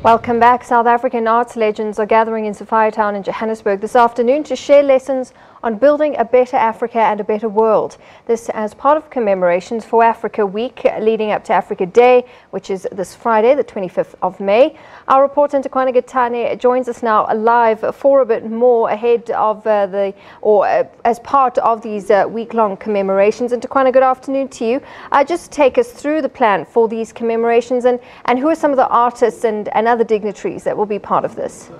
Welcome back. South African arts legends are gathering in Sophiatown in Johannesburg this afternoon to share lessons on building a better Africa and a better world. This as part of commemorations for Africa Week leading up to Africa Day, which is this Friday, the 25th of May. Our reporter Nthakoana Ngatane joins us now live for a bit more ahead of as part of these week-long commemorations. And Nthakoana, good afternoon to you. Just take us through the plan for these commemorations and who are some of the artists and other dignitaries that will be part of this.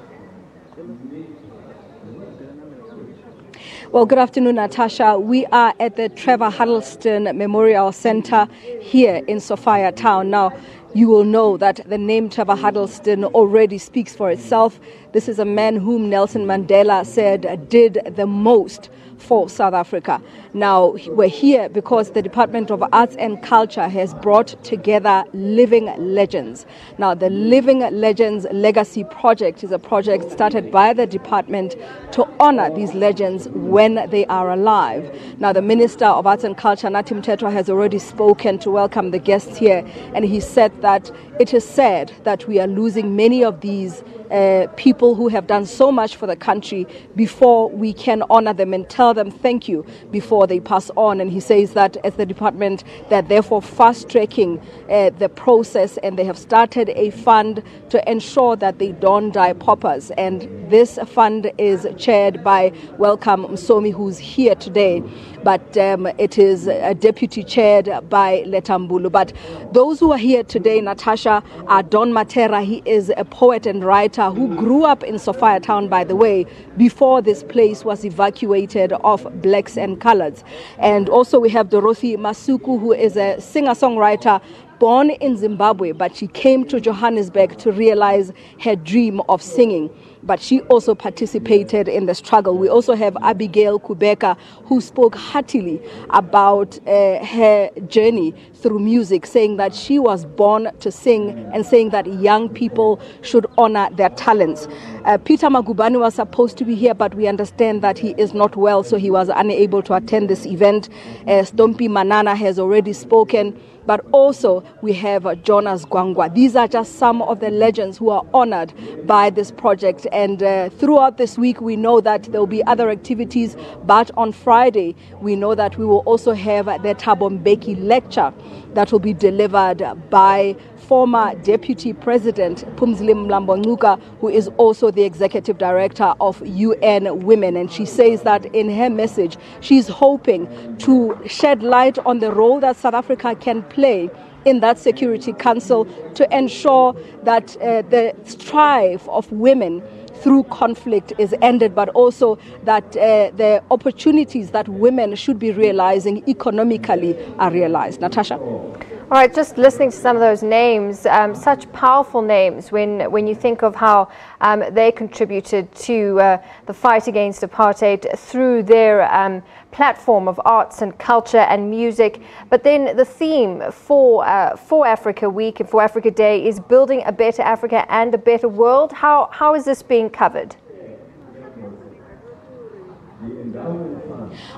Well, good afternoon, Natasha. We are at the Trevor Huddleston Memorial Center here in Sophiatown. Now, you will know that the name Trevor Huddleston already speaks for itself. This is a man whom Nelson Mandela said did the most for South Africa. Now, we're here because the Department of Arts and Culture has brought together living legends. Now, the Living Legends Legacy Project is a project started by the department to honor these legends when they are alive. Now, the Minister of Arts and Culture, Nthakoana, has already spoken to welcome the guests here, and he said that it is sad that we are losing many of these people who have done so much for the country before we can honor them and tell them thank you before they pass on. And he says that as the department, they're therefore fast-tracking the process, and they have started a fund to ensure that they don't die paupers. And this fund is chaired by Welcome Msomi, who's here today, but it is deputy chaired by Letambulu. But those who are here today, Natasha, are Don Matera. He is a poet and writer who grew up in Sophiatown, by the way, before this place was evacuated of blacks and coloreds. And also we have Dorothy Masuku, who is a singer-songwriter born in Zimbabwe, but she came to Johannesburg to realize her dream of singing. But she also participated in the struggle. We also have Abigail Kubeka, who spoke heartily about her journey through music, saying that she was born to sing and saying that young people should honor their talents. Peter Magubani was supposed to be here, but we understand that he is not well, so he was unable to attend this event. Stompie Manana has already spoken. But also we have Jonas Gwangwa. These are just some of the legends who are honored by this project. And throughout this week, we know that there will be other activities. But on Friday, we know that we will also have the Thabo Mbeki lecture that will be delivered by former Deputy President Phumzile Mlambo-Ngcuka, who is also the Executive Director of UN Women. And she says that in her message, she's hoping to shed light on the role that South Africa can play in that Security Council to ensure that the strife of women through conflict is ended, but also that the opportunities that women should be realizing economically are realized. Natasha? All right, just listening to some of those names, such powerful names when you think of how they contributed to the fight against apartheid through their platform of arts and culture and music. But then the theme for Africa Week and for Africa Day is building a better Africa and a better world. How is this being covered?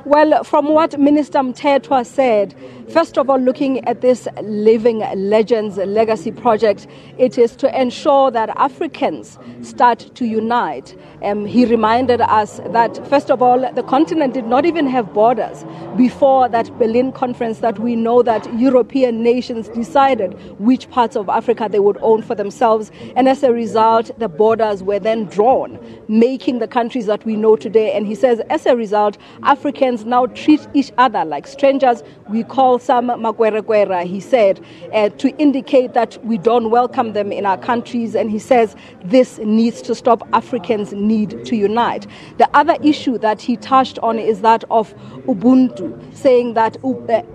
Well, from what Minister Mthethwa said, first of all, looking at this Living Legends Legacy Project, it is to ensure that Africans start to unite. He reminded us that, first of all, the continent did not even have borders before that Berlin conference, that we know that European nations decided which parts of Africa they would own for themselves. And as a result, the borders were then drawn, making the countries that we know today. And he says, as a result, Africans now treat each other like strangers. We call some Makwerekwera, he said, to indicate that we don't welcome them in our countries. And he says this needs to stop. Africans need to unite. The other issue that he touched on is that of Ubuntu, saying that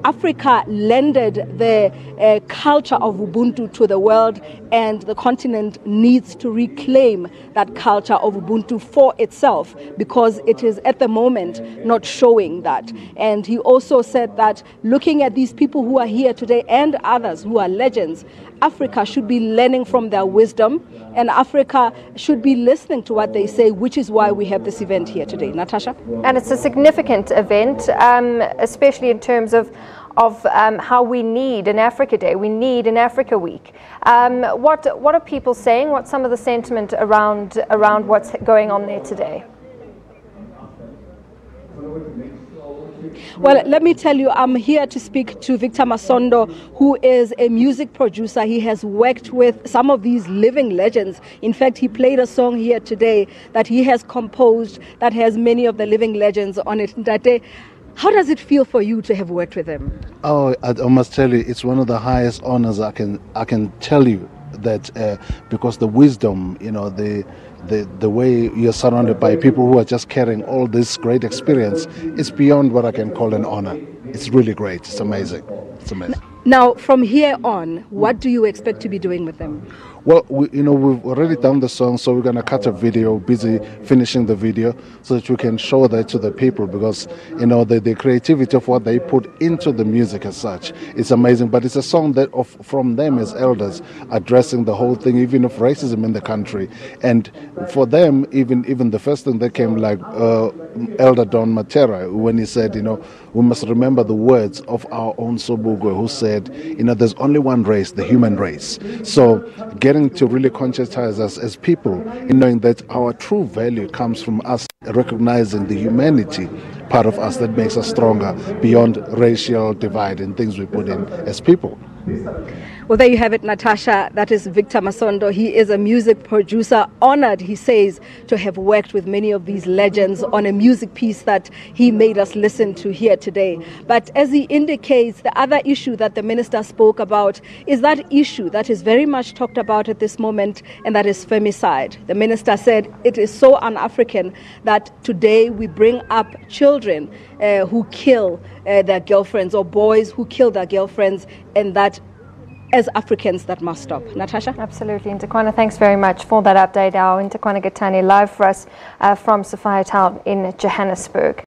Africa lended the culture of Ubuntu to the world, and the continent needs to reclaim that culture of Ubuntu for itself, because it is at the moment not showing that. And he also said that looking at these people who are here today and others who are legends, Africa should be learning from their wisdom, and Africa should be listening to what they say, which is why we have this event here today. Natasha? And it's a significant event, especially in terms of of how we need an Africa Day, we need an Africa Week. What are people saying? What's some of the sentiment around what's going on there today? Well, let me tell you, I'm here to speak to Victor Masondo, who is a music producer. He has worked with some of these living legends. In fact, he played a song here today that he has composed that has many of the living legends on it. Ntate, how does it feel for you to have worked with them? Oh, I must tell you, it's one of the highest honors I can tell you that because the wisdom, you know, the way you're surrounded by people who are just carrying all this great experience, it's beyond what I can call an honor. It's really great. It's amazing. It's amazing. Now, from here on, what do you expect to be doing with them? Well, we've already done the song, so we're going to cut a video, busy finishing the video, so that we can show that to the people, because, you know, the creativity of what they put into the music as such, it's amazing. But it's a song that from them as elders, addressing the whole thing, even of racism in the country. And for them, even the first thing that came, like Elder Don Matera, when he said, you know, we must remember the words of our own Sobugwe, who said, you know, there's only one race, the human race. So getting to really conscientize us as people in knowing that our true value comes from us recognizing the humanity part of us that makes us stronger beyond racial divide and things we put in as people. Well, there you have it, Natasha. That is Victor Masondo. He is a music producer, honored, he says, to have worked with many of these legends on a music piece that he made us listen to here today. But as he indicates, the other issue that the minister spoke about is that issue that is very much talked about at this moment, and that is femicide. The minister said it is so un-African that today we bring up children who kill their girlfriends, or boys who kill their girlfriends, and that as Africans that must stop. Natasha? Absolutely. Nthakoana, thanks very much for that update. Our Nthakoana Ngatane live for us from Sophiatown in Johannesburg.